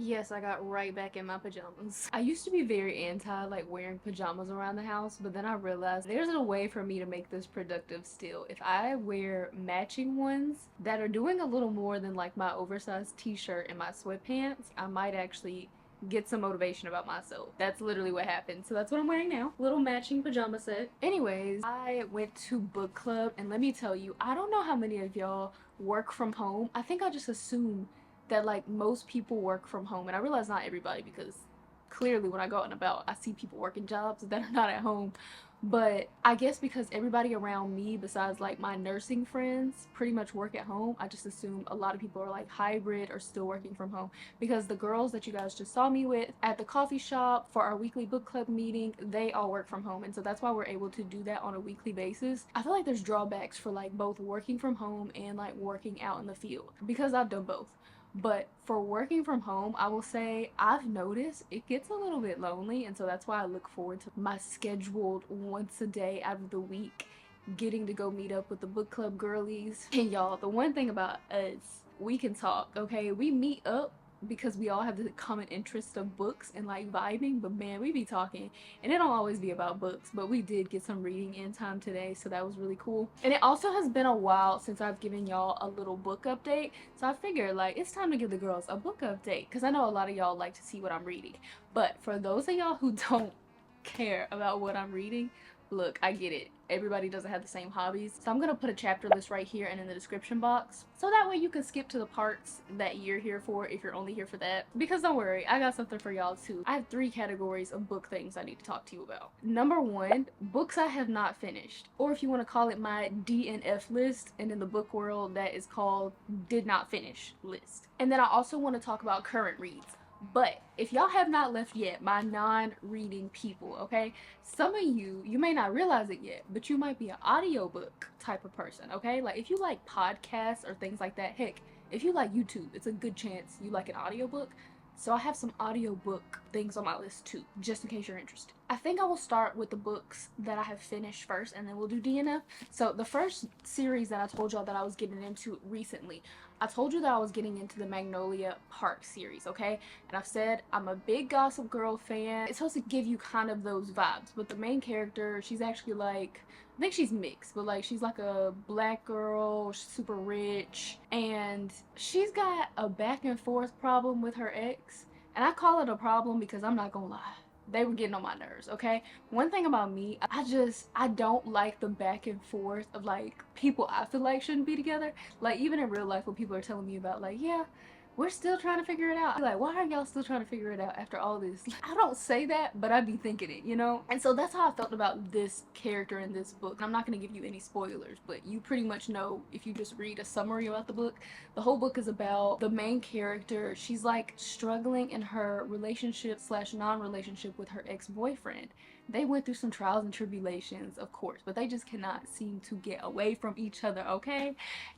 Yes, I got right back in my pajamas. I used to be very anti like wearing pajamas around the house, but then I realized there's a way for me to make this productive still. If I wear matching ones that are doing a little more than like my oversized t-shirt and my sweatpants, I might actually get some motivation about myself. That's literally what happened. So that's what I'm wearing now. Little matching pajama set. Anyways, I went to book club and let me tell you, I don't know how many of y'all work from home. I think I just assume that like most people work from home, and I realize not everybody, because clearly when I go out and about I see people working jobs that are not at home. But I guess because everybody around me besides like my nursing friends pretty much work at home, I just assume a lot of people are like hybrid or still working from home, because the girls that you guys just saw me with at the coffee shop for our weekly book club meeting, they all work from home, and so that's why we're able to do that on a weekly basis. I feel like there's drawbacks for like both working from home and like working out in the field, because I've done both. But for working from home, I will say I've noticed it gets a little bit lonely, and so that's why I look forward to my scheduled once a day out of the week getting to go meet up with the book club girlies. And y'all, the one thing about us, we can talk, okay? We meet up because we all have the common interest of books and like vibing, but man, we be talking, and it don't always be about books, but we did get some reading in time today, so that was really cool. And it also has been a while since I've given y'all a little book update, so I figured like it's time to give the girls a book update, because I know a lot of y'all like to see what I'm reading. But for those of y'all who don't care about what I'm reading, look, I get it. Everybody doesn't have the same hobbies. So I'm going to put a chapter list right here and in the description box, so that way you can skip to the parts that you're here for if you're only here for that. Because don't worry, I got something for y'all too. I have 3 categories of book things I need to talk to you about. Number 1, books I have not finished. Or if you want to call it my DNF list, and in the book world that is called did not finish list. And then I also want to talk about current reads. But if y'all have not left yet, my non-reading people, okay? Some of you may not realize it yet, but you might be an audiobook type of person, okay? Like if you like podcasts or things like that, heck, if you like YouTube, it's a good chance you like an audiobook. So I have some audiobook things on my list too, just in case you're interested. I think I will start with the books that I have finished first, and then we'll do DNF. So the first series that I told y'all that I was getting into recently, I told you that I was getting into the Magnolia Park series, okay? And I've said I'm a big Gossip Girl fan. It's supposed to give you kind of those vibes, but the main character, she's actually like, I think she's mixed, but like she's like a black girl, super rich, and she's got a back and forth problem with her ex. And I call it a problem because I'm not gonna lie, they were getting on my nerves, okay? One thing about me, I don't like the back and forth of like people I feel like shouldn't be together. Like even in real life when people are telling me about like, yeah, we're still trying to figure it out. Like, why are y'all still trying to figure it out after all this? I don't say that, but I be thinking it, you know? And so that's how I felt about this character in this book. And I'm not going to give you any spoilers, but you pretty much know if you just read a summary about the book. The whole book is about the main character. She's like struggling in her relationship slash non-relationship with her ex-boyfriend. They went through some trials and tribulations, of course, but they just cannot seem to get away from each other, okay?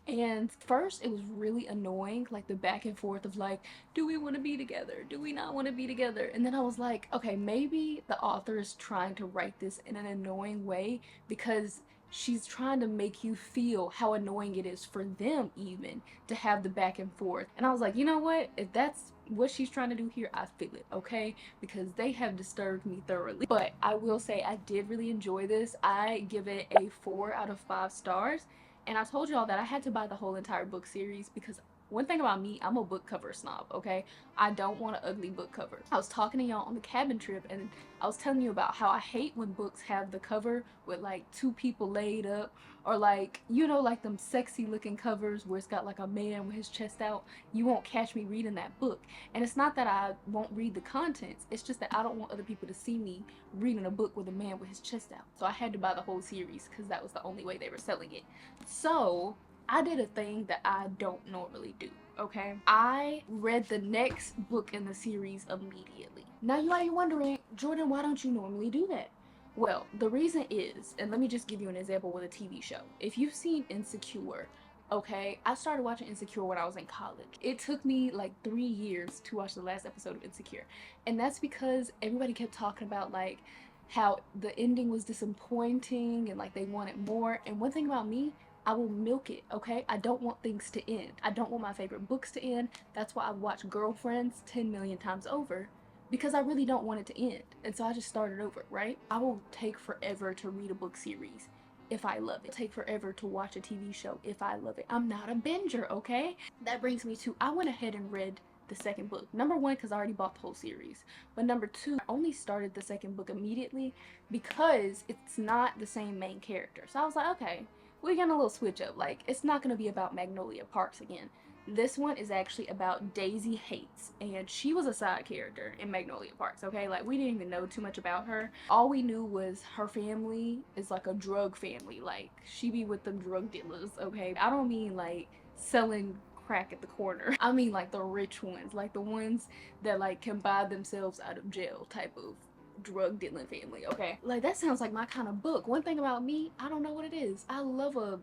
And first, it was really annoying, like the back and forth of like, do we want to be together? Do we not want to be together? And then I was like, okay, maybe the author is trying to write this in an annoying way because she's trying to make you feel how annoying it is for them even to have the back and forth. And I was like, you know what? If that's what she's trying to do here, I feel it, okay? Because they have disturbed me thoroughly. But I will say I did really enjoy this. I give it a 4 out of 5 stars. And I told y'all that I had to buy the whole entire book series because one thing about me, I'm a book cover snob, okay? I don't want an ugly book cover. I was talking to y'all on the cabin trip and I was telling you about how I hate when books have the cover with like 2 people laid up, or like, you know, like them sexy looking covers where it's got like a man with his chest out. You won't catch me reading that book. And it's not that I won't read the contents, it's just that I don't want other people to see me reading a book with a man with his chest out. So I had to buy the whole series because that was the only way they were selling it. So I did a thing that I don't normally do, okay? I read the next book in the series immediately. Now you might be wondering, Jordan, why don't you normally do that? Well, the reason is, and let me just give you an example with a TV show. If you've seen Insecure, okay, I started watching Insecure when I was in college. It took me like 3 years to watch the last episode of Insecure. And that's because everybody kept talking about like how the ending was disappointing and like they wanted more. And one thing about me, I will milk it, okay? I don't want things to end. I don't want my favorite books to end. That's why I've watched Girlfriends 10 million times over, because I really don't want it to end. And so I just started over, right? I will take forever to read a book series if I love it. It'll take forever to watch a TV show if I love it. I'm not a binger, okay? That brings me to, I went ahead and read the second book. Number one, because I already bought the whole series. But number two, I only started the second book immediately because it's not the same main character. So I was like, okay, we're getting a little switch up. Like, it's not going to be about Magnolia Parks again. This one is actually about Daisy Hates, and she was a side character in Magnolia Parks, okay? Like, we didn't even know too much about her. All we knew was her family is like a drug family. Like, she be with them drug dealers, okay? I don't mean like selling crack at the corner. I mean like the rich ones, like the ones that like can buy themselves out of jail type of drug dealing family, okay? Like, that sounds like my kind of book. One thing about me, I don't know what it is. I love a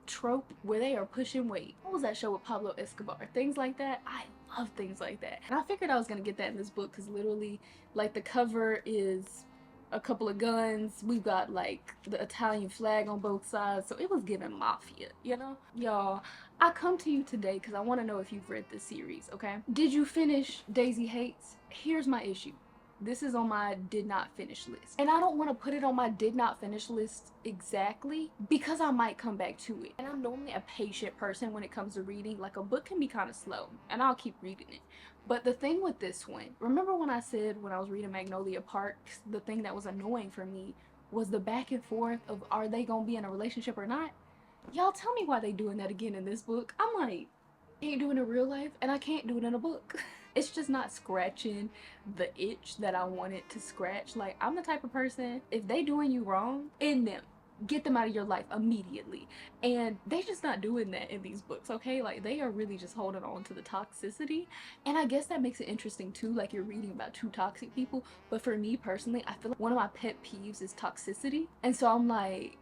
trope where they are pushing weight. What was that show with Pablo Escobar? Things like that. I love things like that. And I figured I was gonna get that in this book because literally, like, the cover is a couple of guns. We've got like the Italian flag on both sides. So it was giving mafia, you know? Y'all, I come to you today because I want to know if you've read this series, okay? Did you finish Daisy Hates? Here's my issue. This is on my did not finish list. And I don't want to put it on my did not finish list exactly because I might come back to it. And I'm normally a patient person when it comes to reading. Like, a book can be kind of slow and I'll keep reading it. But the thing with this one, remember when I said when I was reading Magnolia Parks, the thing that was annoying for me was the back and forth of are they gonna be in a relationship or not? Y'all tell me why they doing that again in this book. I'm like, I can't do it in real life and I can't do it in a book. It's just not scratching the itch that I want it to scratch. Like, I'm the type of person, if they doing you wrong, end them. Get them out of your life immediately. And they just not doing that in these books, okay? Like, they are really just holding on to the toxicity. And I guess that makes it interesting too, like you're reading about two toxic people. But for me personally, I feel like one of my pet peeves is toxicity. And so I'm like,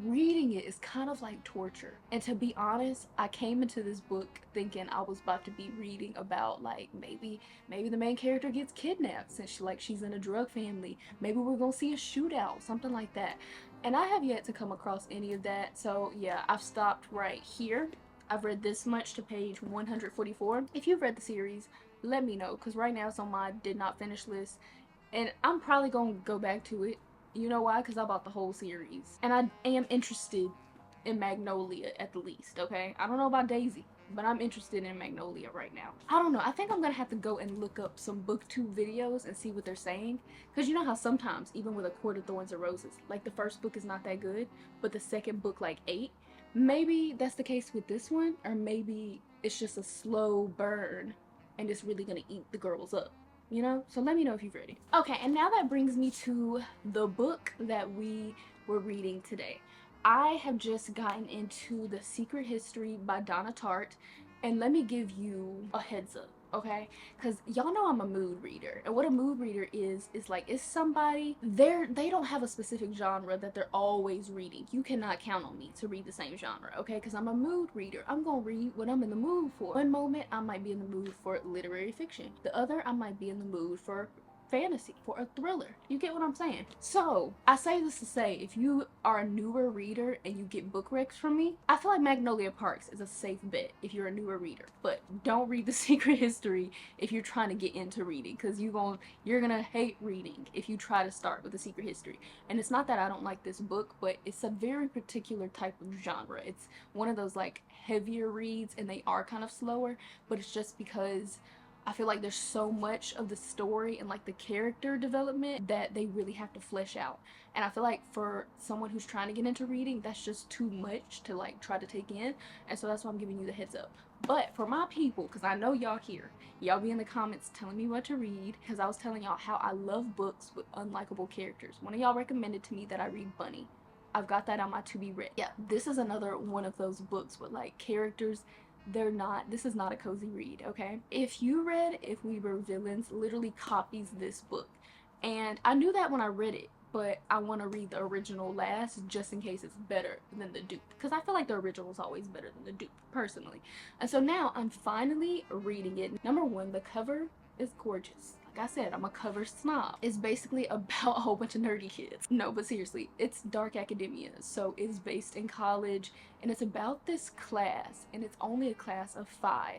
reading it is kind of like torture. And to be honest, I came into this book thinking I was about to be reading about like maybe the main character gets kidnapped since she's in a drug family. Maybe we're gonna see a shootout, something like that. And I have yet to come across any of that. So yeah, I've stopped right here. I've read this much to page 144. If you've read the series, let me know, because right now it's on my did not finish list and I'm probably gonna go back to it. You know why? Because I bought the whole series. And I am interested in Magnolia at the least, okay? I don't know about Daisy, but I'm interested in Magnolia right now. I don't know. I think I'm gonna have to go and look up some booktube videos and see what they're saying. Because you know how sometimes, even with A Court of Thorns and Roses, like the first book is not that good, but the second book like ate. Maybe that's the case with this one, or maybe it's just a slow burn and it's really gonna eat the girls up. You know? So let me know if you've read it. Okay, and now that brings me to the book that we were reading today. I have just gotten into The Secret History by Donna Tartt, and let me give you a heads up, okay? Because y'all know I'm a mood reader, and what a mood reader is like, it's somebody, they don't have a specific genre that they're always reading. You cannot count on me to read the same genre, okay? Because I'm a mood reader. I'm gonna read what I'm in the mood for. One moment, I might be in the mood for literary fiction. The other, I might be in the mood for fantasy, for a thriller. You get what I'm saying? So I say this to say, if you are a newer reader and you get book recs from me, I feel like Magnolia Parks is a safe bet if you're a newer reader. But don't read The Secret History if you're trying to get into reading, because you're gonna hate reading if you try to start with The Secret History. And it's not that I don't like this book, but it's a very particular type of genre. It's one of those like heavier reads, and they are kind of slower, but it's just because I feel like there's so much of the story and like the character development that they really have to flesh out. And I feel like for someone who's trying to get into reading, that's just too much to like try to take in. And so that's why I'm giving you the heads up. But for my people, because I know y'all here, y'all be in the comments telling me what to read, because I was telling y'all how I love books with unlikable characters. One of y'all recommended to me that I read Bunny. I've got that on my to be read. Yeah, this is another one of those books with like characters. This is not a cozy read, okay? If You Read If We Were Villains literally copies this book. And I knew that when I read it, but I want to read the original last just in case it's better than the dupe. Because I feel like the original is always better than the dupe, personally. And so now I'm finally reading it. Number one, the cover is gorgeous. Like I said, I'm a cover snob. It's basically about a whole bunch of nerdy kids. No, but seriously, it's dark academia. So it's based in college, and it's about this class, and it's only a class of 5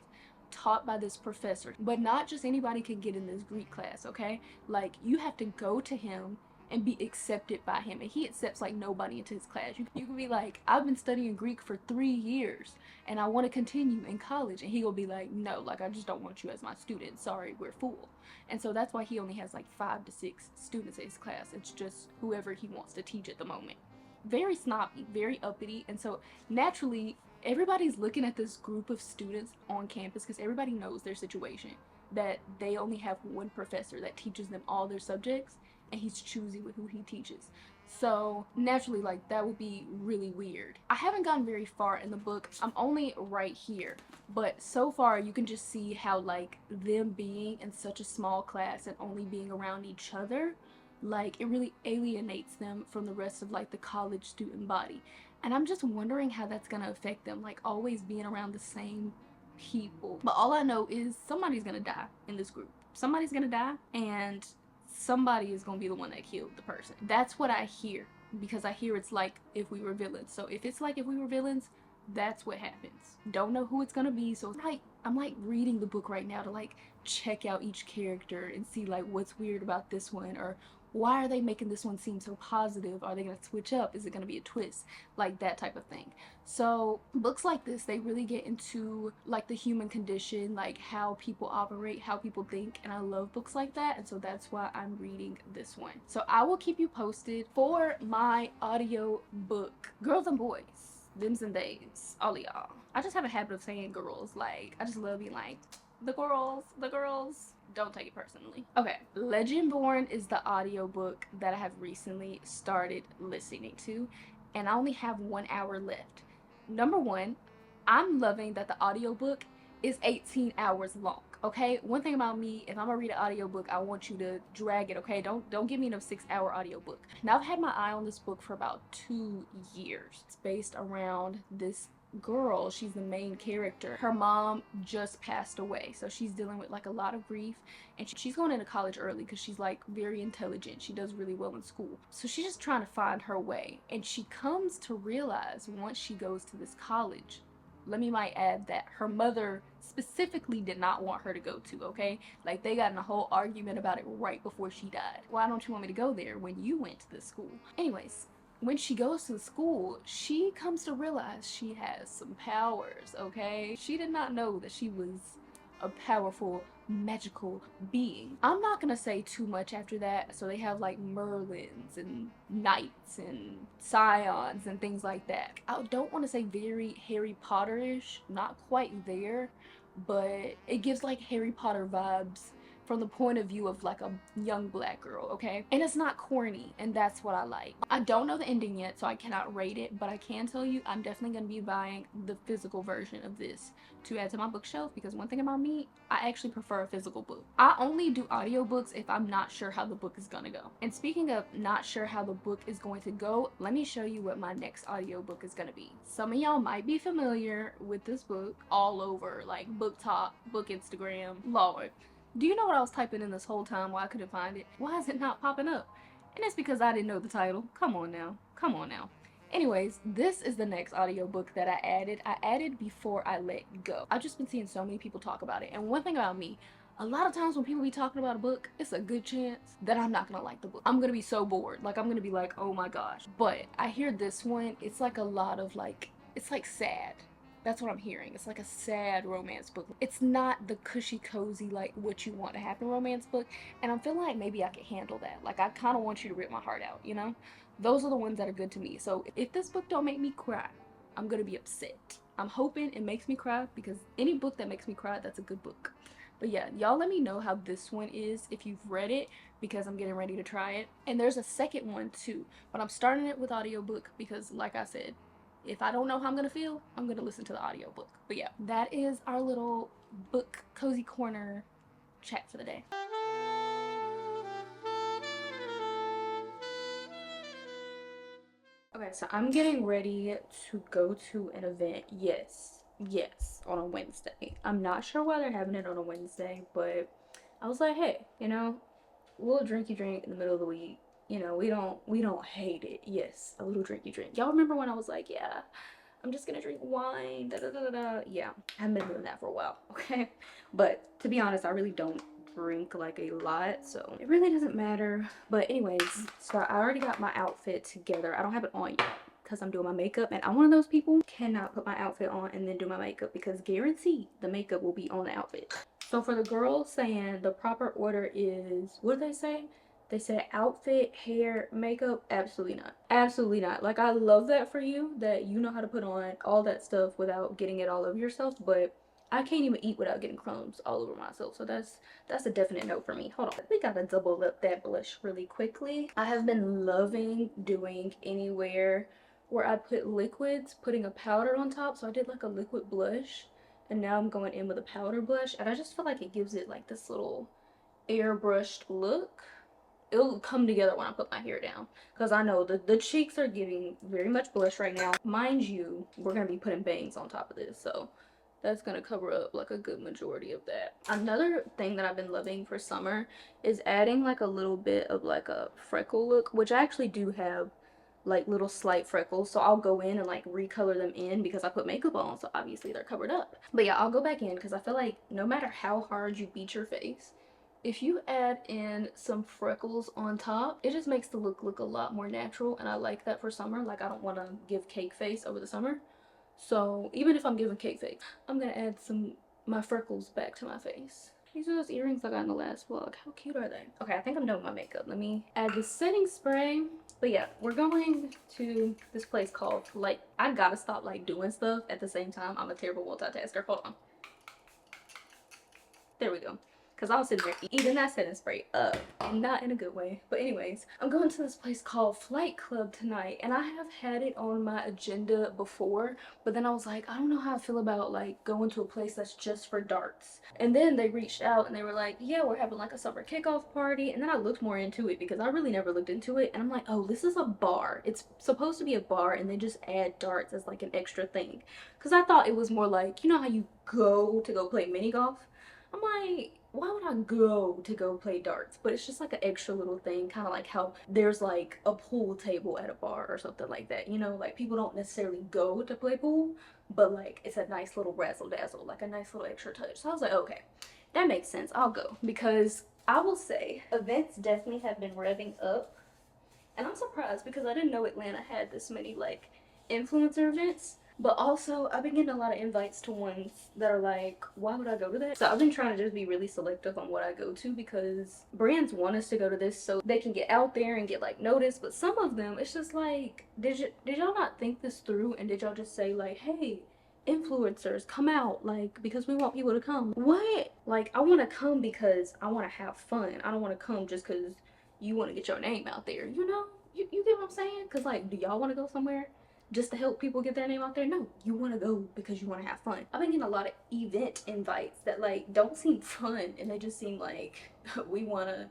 taught by this professor. But not just anybody can get in this Greek class, okay? Like, you have to go to him and be accepted by him, and he accepts like nobody into his class. You can be like, I've been studying Greek for 3 years and I want to continue in college, and he will be like, no, like, I just don't want you as my student, sorry, we're full. And so that's why he only has like 5 to 6 students in his class. It's just whoever he wants to teach at the moment. Very snobby, very uppity, and so naturally everybody's looking at this group of students on campus because everybody knows their situation, that they only have one professor that teaches them all their subjects, and he's choosy with who he teaches. So naturally, like, that would be really weird. I haven't gotten very far in the book. I'm only right here, but so far you can just see how, like, them being in such a small class and only being around each other, like, it really alienates them from the rest of, like, the college student body. And I'm just wondering how that's gonna affect them, like, always being around the same people. But all I know is somebody's gonna die in this group. Somebody's gonna die, and somebody is gonna be the one that killed the person. That's what I hear, because I hear it's like If We Were Villains. So if it's like If We Were Villains, that's what happens. Don't know who it's gonna be, so it's like I'm like reading the book right now to like check out each character and see like what's weird about this one, or why are they making this one seem so positive? Are they gonna switch up? Is it gonna be a twist? Like that type of thing. So books like this, they really get into like the human condition, like how people operate, how people think, and I love books like that, and so that's why I'm reading this one. So I will keep you posted for my audio book, Girls and Boys, Thems and Theys, all of y'all. I just have a habit of saying girls, like I just love being like, the girls, the girls. Don't take it personally. Okay, Legendborn is the audiobook that I have recently started listening to, and I only have 1 hour left. Number one, I'm loving that the audiobook is 18 hours long. Okay, one thing about me, if I'm gonna read an audiobook, I want you to drag it. Okay, don't give me no 6-hour audiobook. Now, I've had my eye on this book for about 2 years. It's based around this girl. She's the main character. Her mom just passed away, so she's dealing with like a lot of grief, and she's going into college early because she's like very intelligent. She does really well in school, so she's just trying to find her way. And she comes to realize once she goes to this college, let me might add that her mother specifically did not want her to go to, okay? Like, they got in a whole argument about it right before she died. Why don't you want me to go there when you went to this school? Anyways, when she goes to the school, she comes to realize she has some powers, okay? She did not know that she was a powerful, magical being. I'm not gonna say too much after that. So they have like Merlins and Knights and Scions and things like that. I don't want to say very Harry Potter-ish, not quite there, but it gives like Harry Potter vibes from the point of view of like a young black girl, okay? And it's not corny, and that's what I like. I don't know the ending yet, so I cannot rate it, but I can tell you I'm definitely gonna be buying the physical version of this to add to my bookshelf, because one thing about me, I actually prefer a physical book. I only do audiobooks if I'm not sure how the book is gonna go. And speaking of not sure how the book is going to go, let me show you what my next audiobook is gonna be. Some of y'all might be familiar with this book all over, like Book Talk, Book Instagram, Lord. Do you know what I was typing in this whole time? Why I couldn't find it? Why is it not popping up? And it's because I didn't know the title. Come on now. Come on now. Anyways, this is the next audiobook that I added. I added Before I Let Go. I've just been seeing so many people talk about it. And one thing about me, a lot of times when people be talking about a book, it's a good chance that I'm not gonna like the book. I'm gonna be so bored. Like, I'm gonna be like, oh my gosh. But I hear this one, it's like a lot of like, it's like sad. That's what I'm hearing. It's like a sad romance book. It's not the cushy, cozy, like what you want to happen romance book. And I'm feeling like maybe I could handle that. Like, I kind of want you to rip my heart out, you know? Those are the ones that are good to me. So if this book don't make me cry, I'm gonna be upset. I'm hoping it makes me cry, because any book that makes me cry, that's a good book. But yeah, y'all let me know how this one is if you've read it, because I'm getting ready to try it. And there's a second one too, but I'm starting it with audiobook because, like I said, if I don't know how I'm gonna feel, I'm gonna listen to the audiobook. But yeah, that is our little book cozy corner chat for the day. Okay, so I'm getting ready to go to an event. Yes, on a Wednesday. I'm not sure why they're having it on a Wednesday, but I was like, hey, you know, a little drinky drink in the middle of the week. You know, we don't hate it. Yes, a little drinky drink. Y'all remember when I was like, yeah, I'm just gonna drink wine, da da da da. Yeah, I haven't been doing that for a while, okay? But to be honest, I really don't drink like a lot, so it really doesn't matter. But anyways, so I already got my outfit together. I don't have it on yet because I'm doing my makeup, and I'm one of those people cannot put my outfit on and then do my makeup because guaranteed the makeup will be on the outfit. So for the girls saying the proper order is, what did they say? They said outfit, hair, makeup. Absolutely not. Absolutely not. Like, I love that for you, that you know how to put on all that stuff without getting it all over yourself, but I can't even eat without getting crumbs all over myself. So that's a definite no for me. Hold on. We gotta double up that blush really quickly. I have been loving doing anywhere where I put liquids, putting a powder on top. So I did like a liquid blush, and now I'm going in with a powder blush, and I just feel like it gives it like this little airbrushed look. It'll come together when I put my hair down, because I know the cheeks are giving very much blush right now. Mind you, we're gonna be putting bangs on top of this, so that's gonna cover up like a good majority of that. Another thing that I've been loving for summer is adding like a little bit of like a freckle look, which I actually do have like little slight freckles, so I'll go in and like recolor them in because I put makeup on, so obviously they're covered up. But yeah, I'll go back in because I feel like no matter how hard you beat your face, if you add in some freckles on top, it just makes the look a lot more natural, and I like that for summer. Like, I don't want to give cake face over the summer, so even if I'm giving cake face, I'm gonna add my freckles back to my face. These are those earrings I got in the last vlog. How cute are they? Okay, I think I'm done with my makeup. Let me add the setting spray. But yeah, we're going to this place called, like, I gotta stop like doing stuff at the same time. I'm a terrible multitasker. Hold on. There we go. Because I was sitting there eating that setting spray up, and not in a good way. But anyways, I'm going to this place called Flight Club tonight, and I have had it on my agenda before, but then I was like, I don't know how I feel about like going to a place that's just for darts. And then they reached out and they were like, yeah, we're having like a summer kickoff party. And then I looked more into it because I really never looked into it, and I'm like, oh, this is a bar. It's supposed to be a bar, and they just add darts as like an extra thing. Because I thought it was more like, you know how you go to go play mini golf? I'm like, why would I go to go play darts? But it's just like an extra little thing, kind of like how there's like a pool table at a bar or something like that. You know, like people don't necessarily go to play pool, but like it's a nice little razzle dazzle, like a nice little extra touch. So I was like, okay, that makes sense. I'll go, because I will say events definitely have been revving up, and I'm surprised because I didn't know Atlanta had this many like influencer events. But also, I've been getting a lot of invites to ones that are like, why would I go to that? So I've been trying to just be really selective on what I go to, because brands want us to go to this so they can get out there and get like noticed. But some of them, it's just like, did y'all not think this through? And did y'all just say like, hey, influencers, come out, like, because we want people to come? What? Like, I want to come because I want to have fun. I don't want to come just because you want to get your name out there, you know? You get what I'm saying? Because like, do y'all want to go somewhere just to help people get their name out there? No, you want to go because you want to have fun. I've been getting a lot of event invites that like don't seem fun, and they just seem like we want to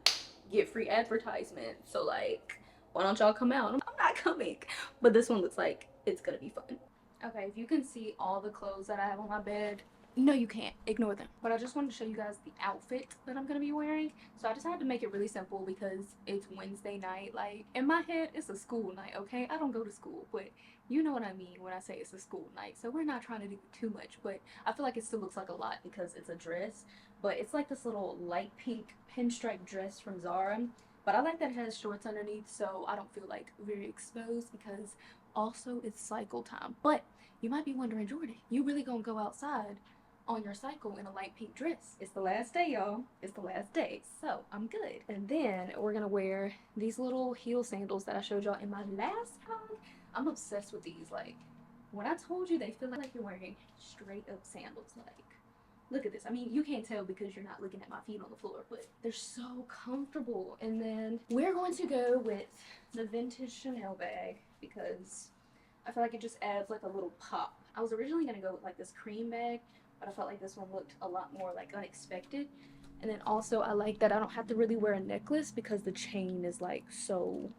get free advertisement, so like, why don't y'all come out? I'm not coming, but this one looks like it's gonna be fun. Okay, if you can see all the clothes that I have on my bed, no, you can't. Ignore them. But I just wanted to show you guys the outfit that I'm going to be wearing. So I decided to make it really simple because it's Wednesday night. Like, in my head, it's a school night, okay? I don't go to school, but you know what I mean when I say it's a school night. So we're not trying to do too much, but I feel like it still looks like a lot because it's a dress. But it's like this little light pink pinstripe dress from Zara. But I like that it has shorts underneath, so I don't feel like very exposed, because also it's cycle time. But you might be wondering, Jordan, you really gonna go outside on your cycle in a light pink dress? It's the last day, y'all. It's the last day, so I'm good. And then we're gonna wear these little heel sandals that I showed y'all in my last vlog. I'm obsessed with these. Like, when I told you, they feel like you're wearing straight up sandals. Like, look at this. I mean, you can't tell because you're not looking at my feet on the floor, but they're so comfortable. And then we're going to go with the vintage Chanel bag because I feel like it just adds like a little pop. I was originally gonna go with like this cream bag, but I felt like this one looked a lot more like unexpected. And then also I like that I don't have to really wear a necklace because the chain is like so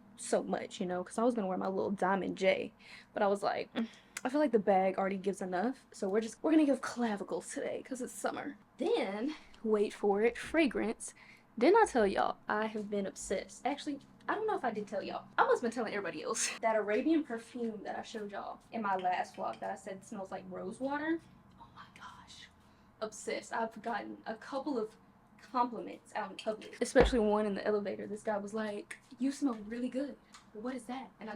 much, you know, because I was gonna wear my little diamond J, but I was like, I feel like the bag already gives enough, so we're gonna give clavicles today because it's summer. Then, wait for it, fragrance. Didn't I tell y'all I have been obsessed? Actually, I don't know if I did tell y'all. I must have been telling everybody else. That Arabian perfume that I showed y'all in my last vlog that I said smells like rose water. Oh my gosh. Obsessed. I've gotten a couple of compliments out in public, especially one in the elevator. This guy was like, "You smell really good. What is that?" And I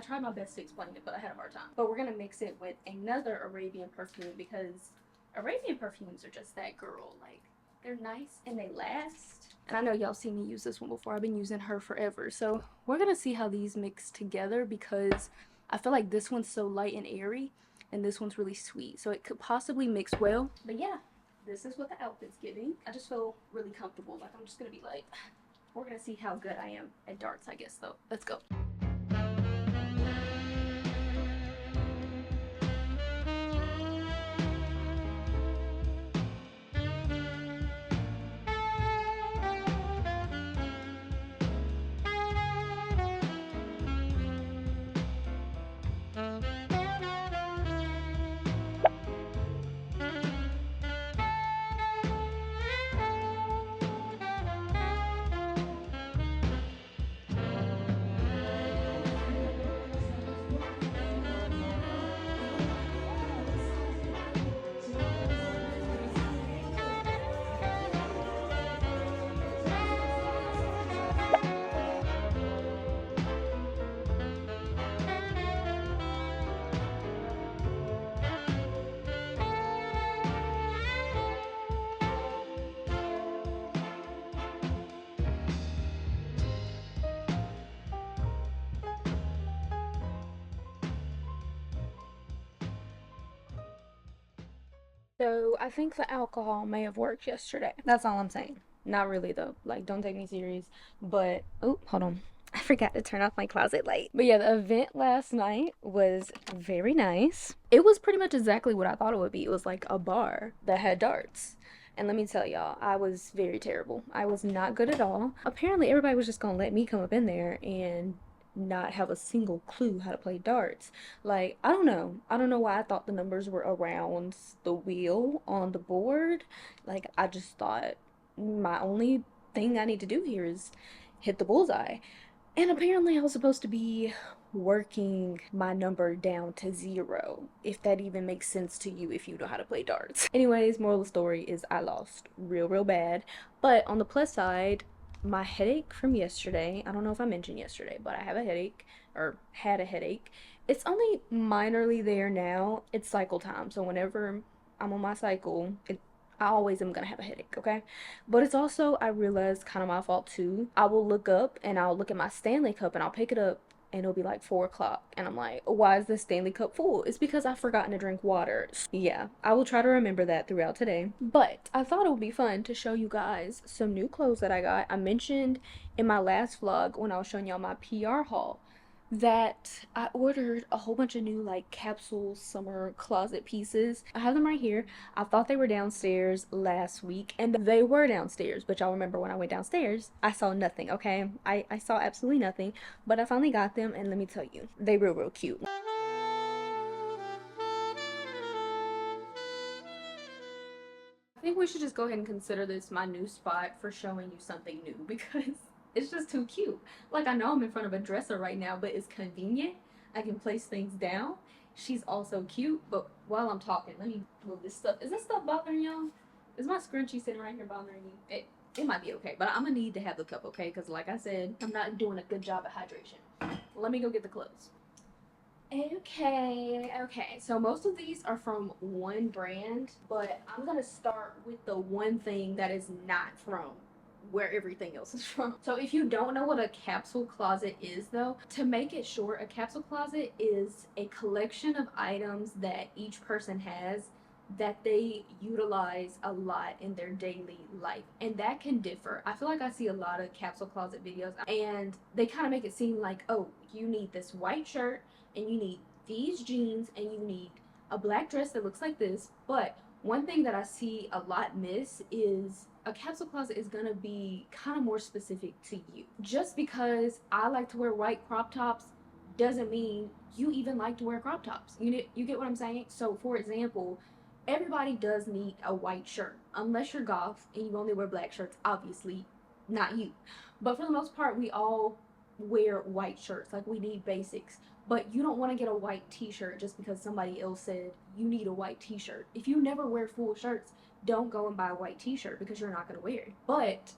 tried my best to explain it, but I had a hard time. But we're gonna mix it with another Arabian perfume because Arabian perfumes are just that girl. Like, they're nice and they last. And I know y'all seen me use this one before. I've been using her forever. So we're gonna see how these mix together because I feel like this one's so light and airy and this one's really sweet. So it could possibly mix well. But yeah, this is what the outfit's giving. I just feel really comfortable. Like, I'm just gonna be like, we're gonna see how good I am at darts, I guess, though. Let's go. So I think the alcohol may have worked yesterday. That's all I'm saying. Not really though. Like, don't take me serious. But oh, hold on. I forgot to turn off my closet light. But yeah, the event last night was very nice. It was pretty much exactly what I thought it would be. It was like a bar that had darts. And let me tell y'all, I was very terrible. I was not good at all. Apparently everybody was just gonna let me come up in there and not have a single clue how to play darts. Like, I don't know. I don't know why I thought the numbers were around the wheel on the board. Like, I just thought my only thing I need to do here is hit the bullseye. And apparently I was supposed to be working my number down to 0, if that even makes sense to you if you know how to play darts. Anyways, moral of the story is I lost real bad. But on the plus side, my headache from yesterday, I don't know if I mentioned yesterday, but I have a headache, or had a headache. It's only minorly there now. It's cycle time, so whenever I'm on my cycle, I always am gonna have a headache, okay? But it's also, I realized, kind of my fault too. I will look up and I'll look at my Stanley Cup and I'll pick it up and it'll be like 4 o'clock and I'm like, why is this Stanley Cup full? It's because I've forgotten to drink water. Yeah, I will try to remember that throughout today. But I thought it would be fun to show you guys some new clothes that I got. I mentioned in my last vlog when I was showing y'all my PR haul that I ordered a whole bunch of new like capsule summer closet pieces. I have them right here. I thought they were downstairs last week and they were downstairs, but y'all remember when I went downstairs, I saw nothing, okay? I saw absolutely nothing, but I finally got them and let me tell you, they real cute. I think we should just go ahead and consider this my new spot for showing you something new because it's just too cute. Like, I know I'm in front of a dresser right now, but it's convenient. I can place things down. She's also cute, but while I'm talking, let me move this stuff. Is this stuff bothering y'all? Is my scrunchie sitting right here bothering you? It might be okay, but I'm gonna need to have the cup, okay? Because like I said, I'm not doing a good job at hydration. Let me go get the clothes. Okay, so most of these are from one brand, but I'm gonna start with the one thing that is not from where everything else is from. So if you don't know what a capsule closet is though, to make it short, a capsule closet is a collection of items that each person has that they utilize a lot in their daily life, and that can differ. I feel like I see a lot of capsule closet videos and they kind of make it seem like, oh, you need this white shirt and you need these jeans and you need a black dress that looks like this. But one thing that I see a lot miss is a capsule closet is gonna be kind of more specific to you. Just because I like to wear white crop tops doesn't mean you even like to wear crop tops. You get what I'm saying? So for example, everybody does need a white shirt. Unless you're goth and you only wear black shirts, obviously not you. But for the most part, we all wear white shirts. Like, we need basics. But you don't want to get a white t-shirt just because somebody else said you need a white t-shirt. If you never wear full shirts, don't go and buy a white t-shirt because you're not going to wear it. But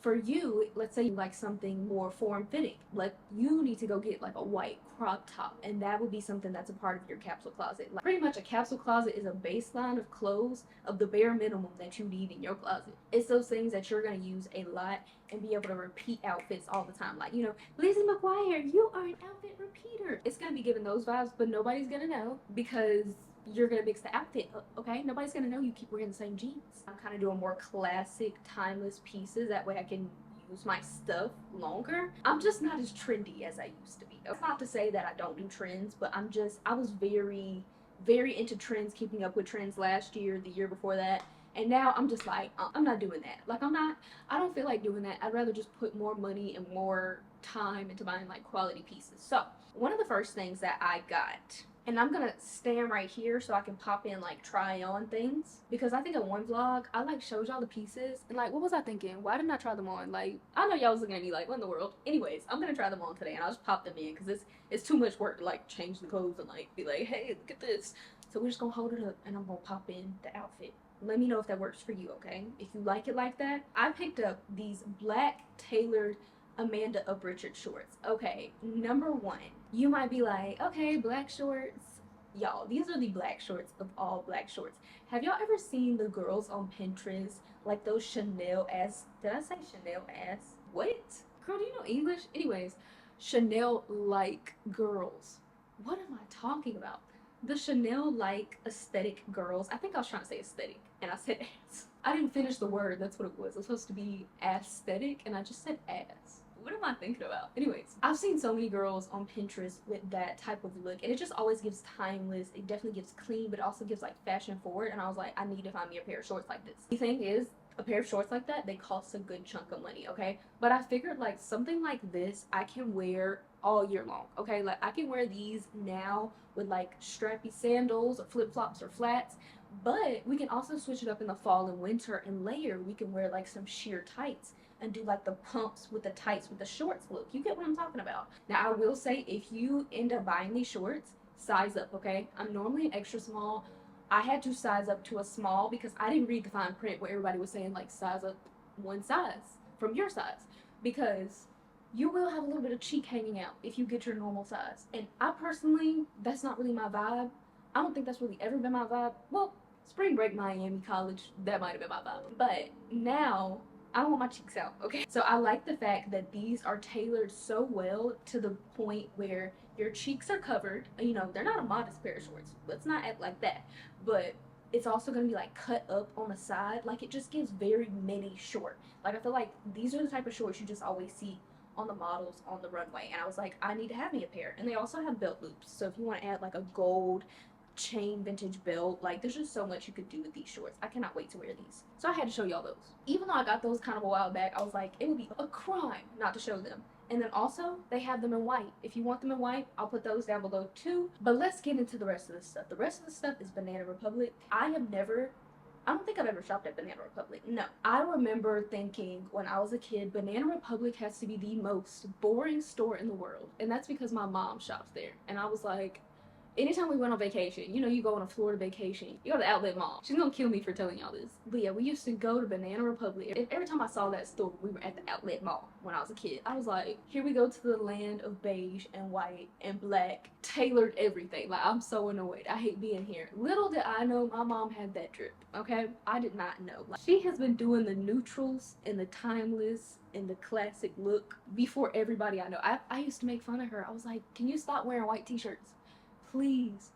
for you, let's say you like something more form-fitting, like you need to go get like a white crop top, and that would be something that's a part of your capsule closet. Like, pretty much a capsule closet is a baseline of clothes of the bare minimum that you need in your closet. It's those things that you're going to use a lot and be able to repeat outfits all the time. Like, you know, Lizzie McGuire, you are an outfit repeater. It's going to be giving those vibes, but nobody's going to know because you're gonna mix the outfit up, okay? Nobody's gonna know you keep wearing the same jeans. I'm kind of doing more classic, timeless pieces. That way I can use my stuff longer. I'm just not as trendy as I used to be. That's not to say that I don't do trends, but I was very, very into trends, keeping up with trends last year, the year before that. And now I'm just like, I'm not doing that. Like, I don't feel like doing that. I'd rather just put more money and more time into buying like quality pieces. So one of the first things that I got, and I'm gonna stand right here so I can pop in like try on things, because I think in one vlog I like showed y'all the pieces and like, what was I thinking? Why didn't I try them on? Like, I know y'all was looking at me like, what in the world? Anyways, I'm gonna try them on today and I'll just pop them in because it's too much work to like change the clothes and like be like, hey, look at this. So we're just gonna hold it up and I'm gonna pop in the outfit. Let me know if that works for you, okay? If you like it like that. I picked up these black tailored Amanda Uprichard shorts. Okay, number one, you might be like, okay, black shorts. Y'all, these are the black shorts of all black shorts. Have y'all ever seen the girls on Pinterest, like those Chanel ass, did I say Chanel ass? What? Girl, do you know English? Anyways, Chanel-like girls. What am I talking about? The Chanel-like aesthetic girls. I think I was trying to say aesthetic, and I said ass. I didn't finish the word, that's what it was. It was supposed to be aesthetic, and I just said ass. What am I thinking about? Anyways, I've seen so many girls on Pinterest with that type of look, and it just always gives timeless. It definitely gives clean, but it also gives like fashion forward, and I was like, I need to find me a pair of shorts like this. The thing is, a pair of shorts like that, they cost a good chunk of money, okay? But I figured like something like this I can wear all year long, okay? Like, I can wear these now with like strappy sandals or flip-flops or flats, but we can also switch it up in the fall and winter and layer. We can wear like some sheer tights and do like the pumps with the tights with the shorts look. You get what I'm talking about. Now, I will say, if you end up buying these shorts, size up, okay? I'm normally an extra small. I had to size up to a small because I didn't read the fine print where everybody was saying like size up one size from your size, because you will have a little bit of cheek hanging out if you get your normal size. And I personally, that's not really my vibe. I don't think that's really ever been my vibe. Well, spring break Miami college, that might have been my vibe. But now, I don't want my cheeks out, okay? So I like the fact that these are tailored so well to the point where your cheeks are covered. You know, they're not a modest pair of shorts. Let's not act like that. But it's also going to be like cut up on the side. Like, it just gives very mini short. Like, I feel like these are the type of shorts you just always see on the models on the runway. And I was like, I need to have me a pair. And they also have belt loops. So if you want to add like a gold chain vintage belt, like, there's just so much you could do with these shorts. I cannot wait to wear these. So I had to show y'all those. Even though I got those kind of a while back, I was like, it would be a crime not to show them. And then also, they have them in white. If you want them in white, I'll put those down below too. But let's get into the rest of the stuff. The rest of the stuff is Banana Republic. I don't think I've ever shopped at Banana Republic. No. I remember thinking when I was a kid, Banana Republic has to be the most boring store in the world. And that's because my mom shops there. And I was like, anytime we went on vacation, you know, you go on a Florida vacation, you go to the Outlet Mall. She's gonna kill me for telling y'all this. But yeah, we used to go to Banana Republic. Every time I saw that store, we were at the Outlet Mall when I was a kid. I was like, here we go to the land of beige and white and black, tailored everything. Like, I'm so annoyed. I hate being here. Little did I know my mom had that drip, okay? I did not know. Like, she has been doing the neutrals and the timeless and the classic look before everybody I know. I used to make fun of her. I was like, can you stop wearing white t-shirts? Please,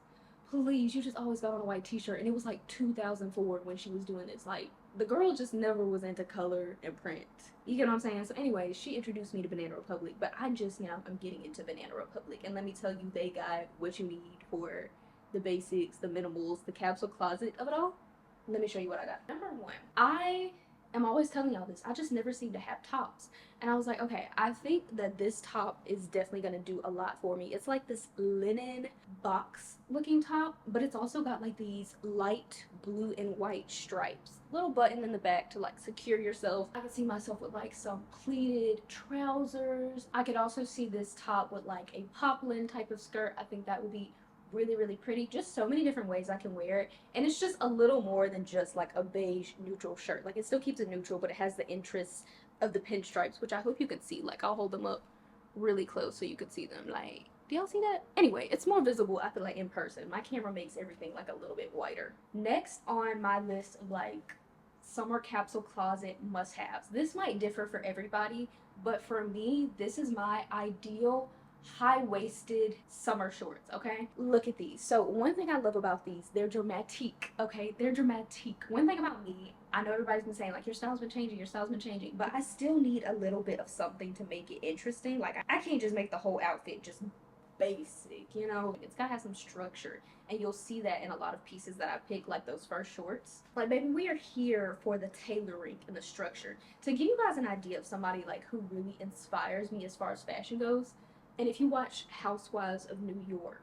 please, you just always got on a white t-shirt. And it was like 2004 when she was doing this. Like, the girl just never was into color and print. You get what I'm saying? So anyway, she introduced me to Banana Republic, but I just now am getting into Banana Republic. And let me tell you, they got what you need for the basics, the minimals, the capsule closet of it all. Let me show you what I got. Number one, I am always telling y'all this. I just never seem to have tops. And I was like, okay, I think that this top is definitely gonna do a lot for me. It's like this linen box looking top, but it's also got like these light blue and white stripes. Little button in the back to like secure yourself. I could see myself with like some pleated trousers. I could also see this top with like a poplin type of skirt. I think that would be really, really pretty. Just so many different ways I can wear it. And it's just a little more than just like a beige neutral shirt. Like, it still keeps it neutral, but it has the interest of the pinstripes, which I hope you can see. Like, I'll hold them up really close so you can see them. Like, do y'all see that? Anyway, it's more visible, I feel like, in person. My camera makes everything like a little bit whiter. Next on my list of like summer capsule closet must-haves. This might differ for everybody, but for me, this is my ideal high-waisted summer shorts. Okay, look at these. So one thing I love about these, they're dramatic. Okay, they're dramatic. One thing about me, I know everybody's been saying like your style's been changing, but I still need a little bit of something to make it interesting. Like, I can't just make the whole outfit just basic, you know. It's gotta have some structure, and you'll see that in a lot of pieces that I pick, like those first shorts. Like, baby, we are here for the tailoring and the structure. To give you guys an idea of somebody like who really inspires me as far as fashion goes, and if you watch Housewives of New York,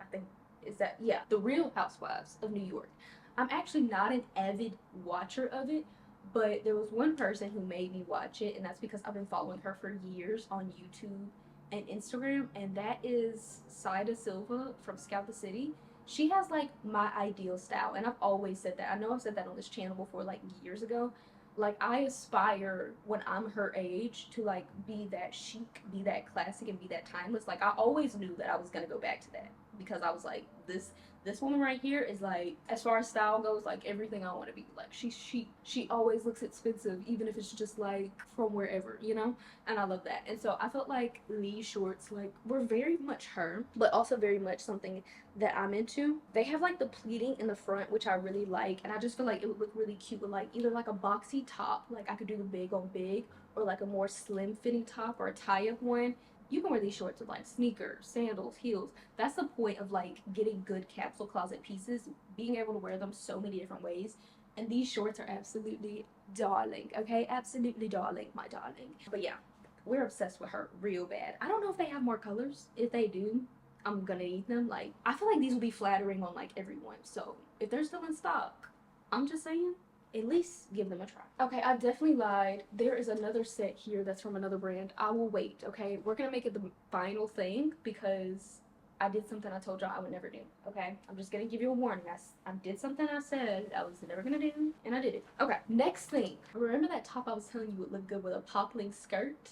I think, is that, yeah, The Real Housewives of New York. I'm actually not an avid watcher of it, but there was one person who made me watch it, and that's because I've been following her for years on YouTube and Instagram, and that is Saida Silva from Scout the City. She has like my ideal style, and I've always said that. I know I've said that on this channel before, like years ago. Like, I aspire when I'm her age to like be that chic, be that classic, and be that timeless. Like, I always knew that I was gonna go back to that, because I was like, this woman right here is like, as far as style goes, like everything I want to be. Like, she's chic. She always looks expensive, even if it's just like from wherever, you know? And I love that. And so I felt like these shorts like were very much her, but also very much something that I'm into. They have like the pleating in the front, which I really like, and I just feel like it would look really cute with like either like a boxy top, like I could do the big on big, or like a more slim fitting top or a tie-up one. You can wear these shorts with like sneakers, sandals, heels. That's the point of like getting good capsule closet pieces, being able to wear them so many different ways. And these shorts are absolutely darling, okay? Absolutely darling, my darling. But yeah, we're obsessed with her real bad. I don't know if they have more colors. If they do, I'm gonna need them. Like, I feel like these will be flattering on like everyone. So if they're still in stock, I'm just saying, at least give them a try. Okay, I definitely lied. There is another set here that's from another brand. I will wait, okay? We're gonna make it the final thing because I did something I told y'all I would never do, okay? I'm just gonna give you a warning. I did something I said I was never gonna do, and I did it. Okay, next thing. Remember that top I was telling you would look good with a poppling skirt?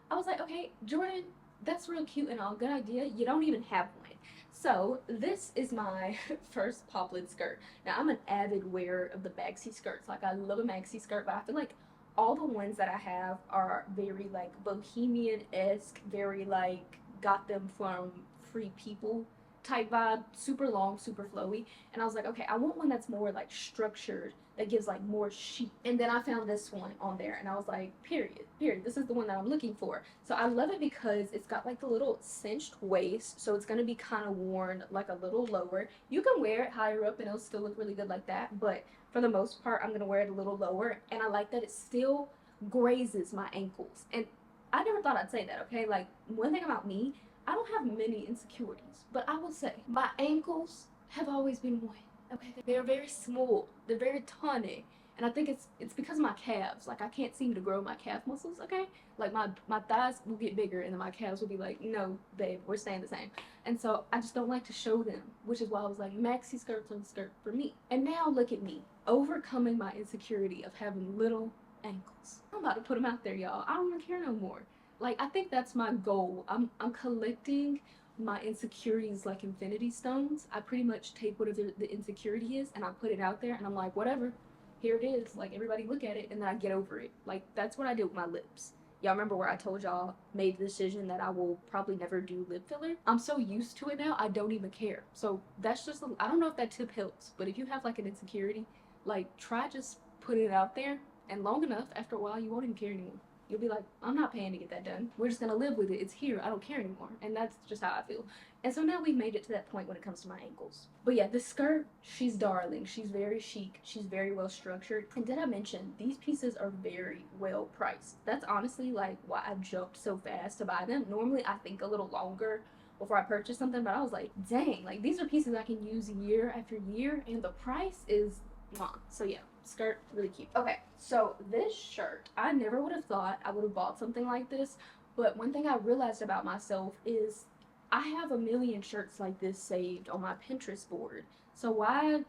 I was like, okay, Jordan, that's real cute and all, good idea. You don't even have one. So this is my first poplin skirt. Now, I'm an avid wearer of the maxi skirts. Like, I love a maxi skirt, but I feel like all the ones that I have are very like bohemian-esque, very like got them from Free People type vibe, super long, super flowy. And I was like, okay, I want one that's more like structured, that gives like more chic. And then I found this one on there, and I was like, period, this is the one that I'm looking for. So I love it because it's got like the little cinched waist, so it's gonna be kind of worn like a little lower. You can wear it higher up and it'll still look really good like that, but for the most part I'm gonna wear it a little lower. And I like that it still grazes my ankles. And I never thought I'd say that, okay? Like, one thing about me, I don't have many insecurities, but I will say my ankles have always been one. Okay, they're very small, they're very tiny, and I think it's because of my calves. Like, I can't seem to grow my calf muscles. Okay, like my thighs will get bigger, and then my calves will be like, no, babe, we're staying the same. And so I just don't like to show them, which is why I was like, maxi skirts are the skirt for me. And now look at me, overcoming my insecurity of having little ankles. I'm about to put them out there, y'all. I don't even care no more. Like, I think that's my goal. I'm collecting my insecurities like infinity stones. I pretty much take whatever the insecurity is and I put it out there, and I'm like, whatever, here it is. Like, everybody look at it, and then I get over it. Like, that's what I did with my lips. Y'all remember where I told y'all, made the decision that I will probably never do lip filler? I'm so used to it now, I don't even care. So that's just, I don't know if that tip helps, but if you have like an insecurity, like, try just put it out there, and long enough, after a while, you won't even care anymore. You'll be like, I'm not paying to get that done. We're just gonna live with it. It's here. I don't care anymore. And that's just how I feel. And so now we've made it to that point when it comes to my ankles. But yeah, this skirt, she's darling. She's very chic. She's very well structured. And did I mention, these pieces are very well priced. That's honestly like why I jumped so fast to buy them. Normally I think a little longer before I purchase something, but I was like, dang, like these are pieces I can use year after year, and the price is mwah. So yeah, skirt, really cute. Okay, so this shirt, I never would have thought I would have bought something like this, but one thing I realized about myself is I have a million shirts like this saved on my Pinterest board. So why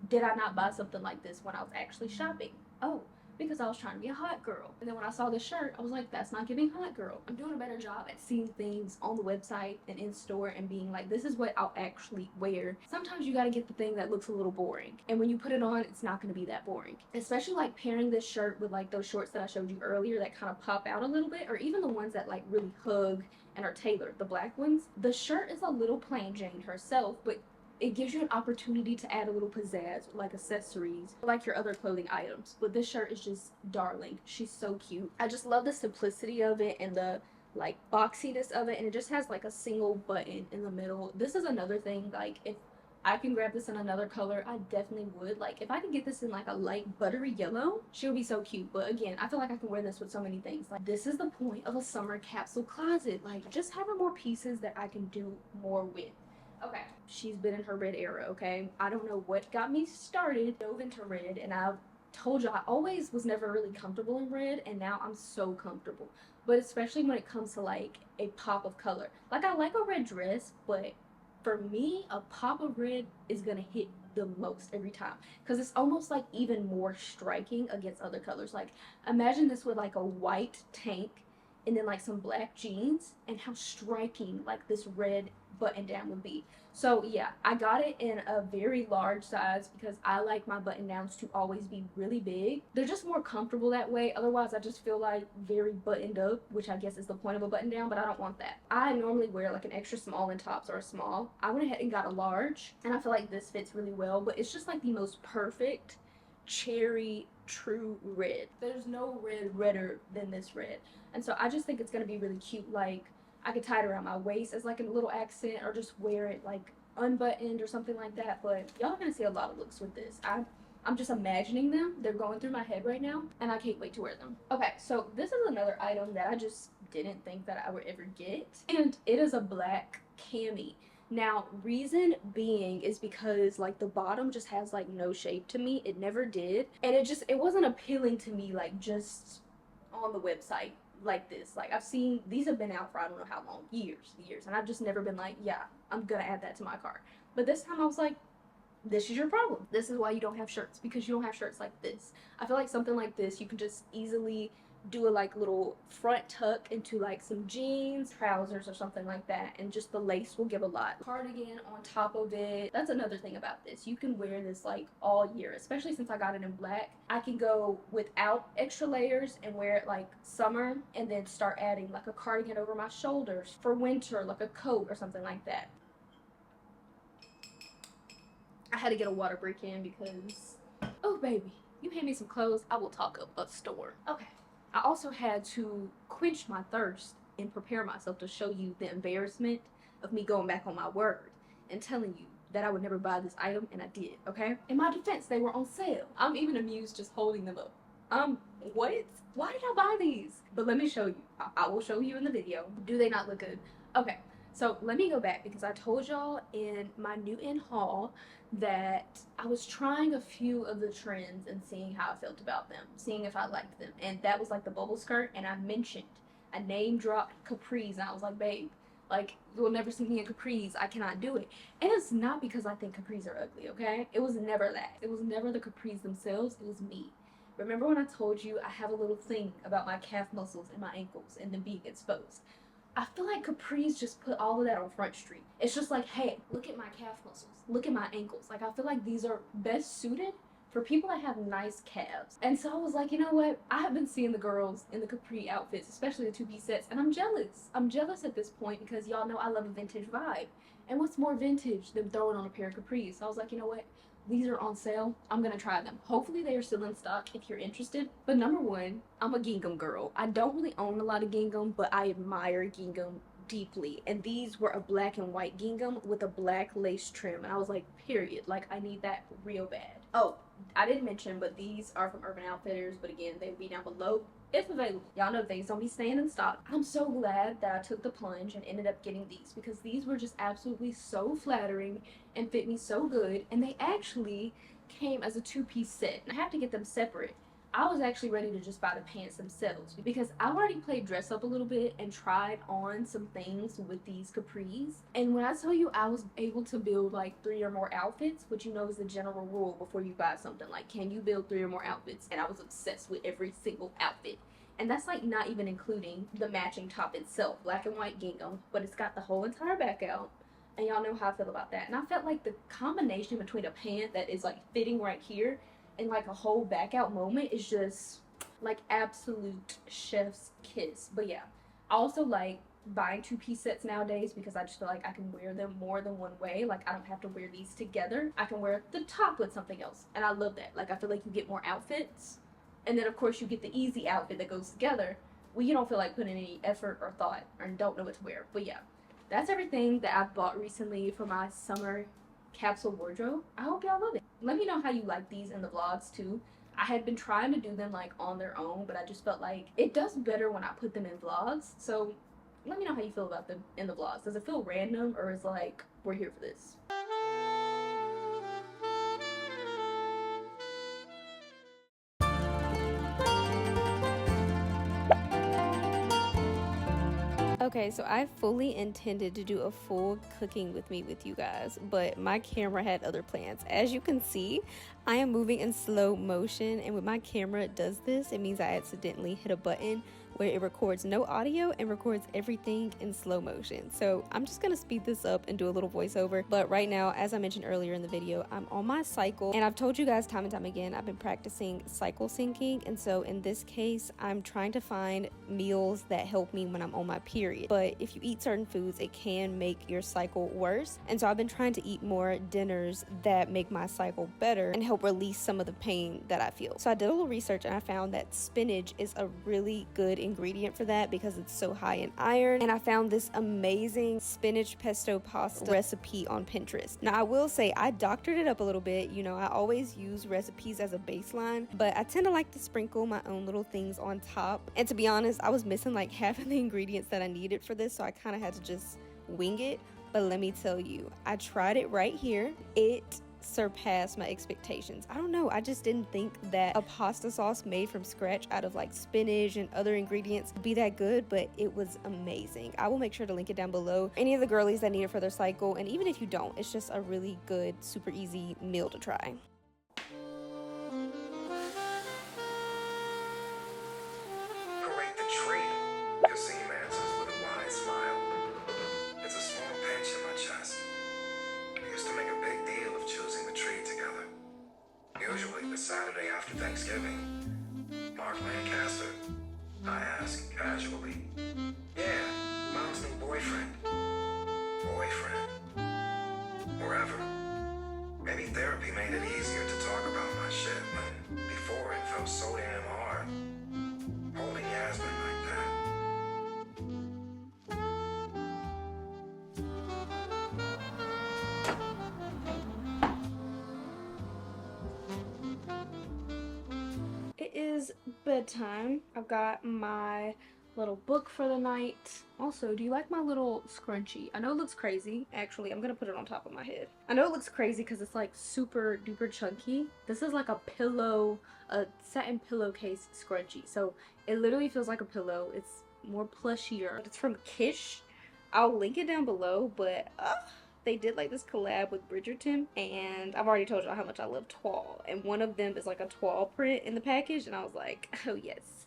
did I not buy something like this when I was actually shopping? Oh, because I was trying to be a hot girl. And then when I saw this shirt, I was like, that's not giving hot girl. I'm doing a better job at seeing things on the website and in store and being like, this is what I'll actually wear. Sometimes you gotta get the thing that looks a little boring. And when you put it on, it's not gonna be that boring. Especially like pairing this shirt with like those shorts that I showed you earlier that kind of pop out a little bit, or even the ones that like really hug and are tailored, the black ones. The shirt is a little plain Jane herself, but it gives you an opportunity to add a little pizzazz, like accessories, like your other clothing items. But this shirt is just darling. She's so cute. I just love the simplicity of it and the like boxiness of it, and it just has like a single button in the middle. This is another thing, like if I can grab this in another color, I definitely would. Like if I could get this in like a light buttery yellow, she would be so cute. But again, I feel like I can wear this with so many things. Like this is the point of a summer capsule closet, like just having more pieces that I can do more with. Okay, she's been in her red era, okay? I don't know what got me started, dove into red, and I've told you I always was never really comfortable in red, and now I'm so comfortable. But especially when it comes to like a pop of color. Like I like a red dress, but for me, a pop of red is gonna hit the most every time, because it's almost like even more striking against other colors. Like imagine this with like a white tank and then like some black jeans, and how striking like this red button down would be. So yeah, I got it in a very large size because I like my button downs to always be really big. They're just more comfortable that way. Otherwise I just feel like very buttoned up, which I guess is the point of a button down, but I don't want that. I normally wear like an extra small in tops or a small. I went ahead and got a large, and I feel like this fits really well, but it's just like the most perfect cherry true red. There's no red redder than this red. And so I just think it's gonna be really cute. Like I could tie it around my waist as like a little accent, or just wear it like unbuttoned or something like that. But y'all are gonna see a lot of looks with this. I'm just imagining them. They're going through my head right now, and I can't wait to wear them. Okay, so this is another item that I just didn't think that I would ever get, and it is a black cami. Now, reason being is because like the bottom just has like no shape to me. It never did, and it wasn't appealing to me like just on the website like this. Like I've seen these have been out for I don't know how long, years, and I've just never been like, yeah, I'm gonna add that to my cart. But this time I was like, this is your problem. This is why you don't have shirts, because you don't have shirts like this. I feel like something like this you can just easily do a like little front tuck into like some jeans, trousers, or something like that, and just the lace will give a lot. Cardigan on top of it. That's another thing about this. You can wear this like all year, especially since I got it in black. I can go without extra layers and wear it like summer, and then start adding like a cardigan over my shoulders for winter, like a coat or something like that. I had to get a water break in because, oh baby, you hand me some clothes, I will talk up a store. Okay. I also had to quench my thirst and prepare myself to show you the embarrassment of me going back on my word and telling you that I would never buy this item, and I did, okay? In my defense, they were on sale. I'm even amused just holding them up. What? Why did I buy these? But let me show you. I will show you in the video. Do they not look good? Okay, so let me go back, because I told y'all in my new in haul that I was trying a few of the trends and seeing how I felt about them, seeing if I liked them. And that was like the bubble skirt, and I mentioned, I name dropped capris, and I was like, babe, like you'll never see me in capris, I cannot do it. And it's not because I think capris are ugly, okay? It was never that. It was never the capris themselves, it was me. Remember when I told you I have a little thing about my calf muscles and my ankles and them being exposed? I feel like capris just put all of that on Front Street. It's just like, hey, look at my calf muscles, look at my ankles. Like I feel like these are best suited for people that have nice calves. And so I was like, you know what? I have been seeing the girls in the capri outfits, especially the two-piece sets, and I'm jealous. I'm jealous at this point, because y'all know I love a vintage vibe. And what's more vintage than throwing on a pair of capris? So I was like, you know what? These are on sale. I'm gonna try them. Hopefully they are still in stock if you're interested. But number one, I'm a Gingham girl. I don't really own a lot of Gingham, but I admire Gingham deeply. And these were a black and white Gingham with a black lace trim. And I was like, period. Like, I need that real bad. Oh, I didn't mention, but these are from Urban Outfitters. But again, they will be down below if available. Y'all know things don't be staying in stock. I'm so glad that I took the plunge and ended up getting these because these were just absolutely so flattering and fit me so good. And they actually came as a two-piece set. I have to get them separate. I was actually ready to just buy the pants themselves because I already played dress up a little bit and tried on some things with these capris. And when I tell you I was able to build like 3 or more outfits, which you know is the general rule before you buy something, like can you build 3 or more outfits? And I was obsessed with every single outfit. And that's like not even including the matching top itself, black and white gingham, but it's got the whole entire back out. And y'all know how I feel about that. And I felt like the combination between a pant that is like fitting right here and like a whole back out moment is just like absolute chef's kiss. But yeah, I also like buying 2-piece sets nowadays because I just feel like I can wear them more than one way. Like I don't have to wear these together. I can wear the top with something else. And I love that. Like I feel like you get more outfits. And then of course you get the easy outfit that goes together when you don't feel like putting any effort or thought or don't know what to wear. But yeah, that's everything that I've bought recently for my summer capsule wardrobe. I hope y'all love it. Let me know how you like these in the vlogs too. I had been trying to do them like on their own, but I just felt like it does better when I put them in vlogs. So let me know how you feel about them in the vlogs. Does it feel random or is like we're here for this? Okay, so I fully intended to do a full cooking with me with you guys, but my camera had other plans. As you can see, I am moving in slow motion, and when my camera does this, it means I accidentally hit a button where it records no audio and records everything in slow motion. So I'm just gonna speed this up and do a little voiceover. But right now, as I mentioned earlier in the video, I'm on my cycle, and I've told you guys time and time again, I've been practicing cycle syncing. And so in this case, I'm trying to find meals that help me when I'm on my period. But if you eat certain foods, it can make your cycle worse. And so I've been trying to eat more dinners that make my cycle better and help release some of the pain that I feel. So I did a little research and I found that spinach is a really good ingredient for that because it's so high in iron. And I found this amazing spinach pesto pasta recipe on Pinterest. Now I will say I doctored it up a little bit. You know, I always use recipes as a baseline, but I tend to like to sprinkle my own little things on top. And to be honest, I was missing like half of the ingredients that I needed for this, so I kind of had to just wing it. But let me tell you, I tried it right here. It surpassed my expectations. I don't know, I just didn't think that a pasta sauce made from scratch out of like spinach and other ingredients would be that good, but it was amazing. I will make sure to link it down below. Any of the girlies that need it for their cycle, and even if you don't, it's just a really good, super easy meal to try. Saturday after Thanksgiving. Mark Lancaster, I ask casually. Yeah, Mom's new boyfriend. Wherever. Maybe therapy made it easier to talk about my shit when before it felt so damn hard. Holding Yasmin like that. Is bedtime. I've got my little book for the night. Also, do you like my little scrunchie? I know it looks crazy. Actually, I'm gonna put it on top of my head. I know it looks crazy because it's like super duper chunky. This is like a pillow, a satin pillowcase scrunchie. So it literally feels like a pillow. It's more plushier. It's from Kish. I'll link it down below, but they did like this collab with Bridgerton, and I've already told y'all how much I love toile, and one of them is like a toile print in the package, and I was like, oh yes,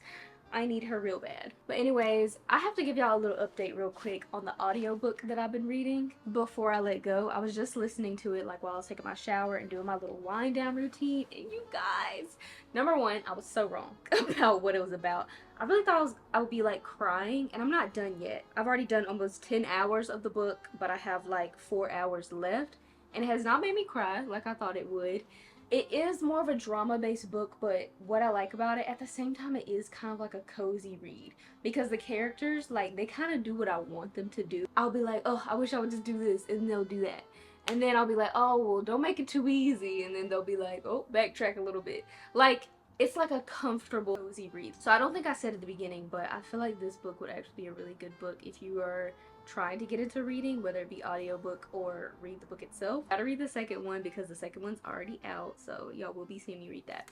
I need her real bad. But anyways, I have to give y'all a little update real quick on the audiobook that I've been reading before I let go. I was just listening to it like while I was taking my shower and doing my little wind down routine, and you guys, number one, I was so wrong about what it was about. I really thought I would be like crying, and I'm not done yet. I've already done almost 10 hours of the book, but I have like 4 hours left. and it has not made me cry like I thought it would. It is more of a drama-based book, but what I like about it, at the same time, it is kind of like a cozy read because the characters, like, they kind of do what I want them to do. I'll be like, oh, I wish I would just do this, and they'll do that. And then I'll be like, oh, well, don't make it too easy, and then they'll be like, oh, backtrack a little bit. Like, it's like a comfortable, cozy read. So I don't think I said at the beginning, but I feel like this book would actually be a really good book if you are trying to get into reading, whether it be audiobook or read the book itself. I gotta read the second one because the second one's already out, so y'all will be seeing me read that.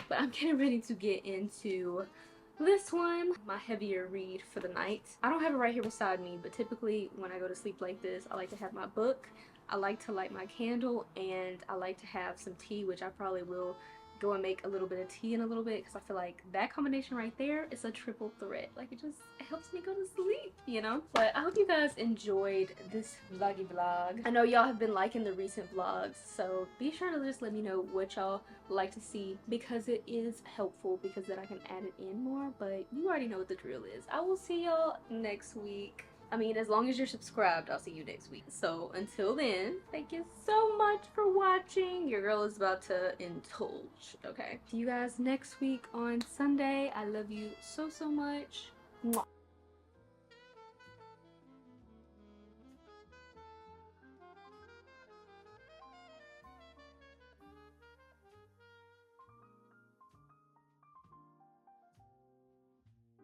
But I'm getting ready to get into this one, my heavier read for the night. I don't have it right here beside me, but typically when I go to sleep like this, I like to have my book, I like to light my candle, and I like to have some tea, which I probably will go and make a little bit of tea in a little bit because I feel like that combination right there is a triple threat. Like, it just helps me go to sleep, you know? But I hope you guys enjoyed this vloggy vlog. I know y'all have been liking the recent vlogs, so be sure to just let me know what y'all like to see because it is helpful because then I can add it in more, but you already know what the drill is. I will see y'all next week. I mean, as long as you're subscribed, I'll see you next week. So until then, thank you so much for watching. Your girl is about to indulge, okay? See you guys next week on Sunday. I love you so, so much. Mwah.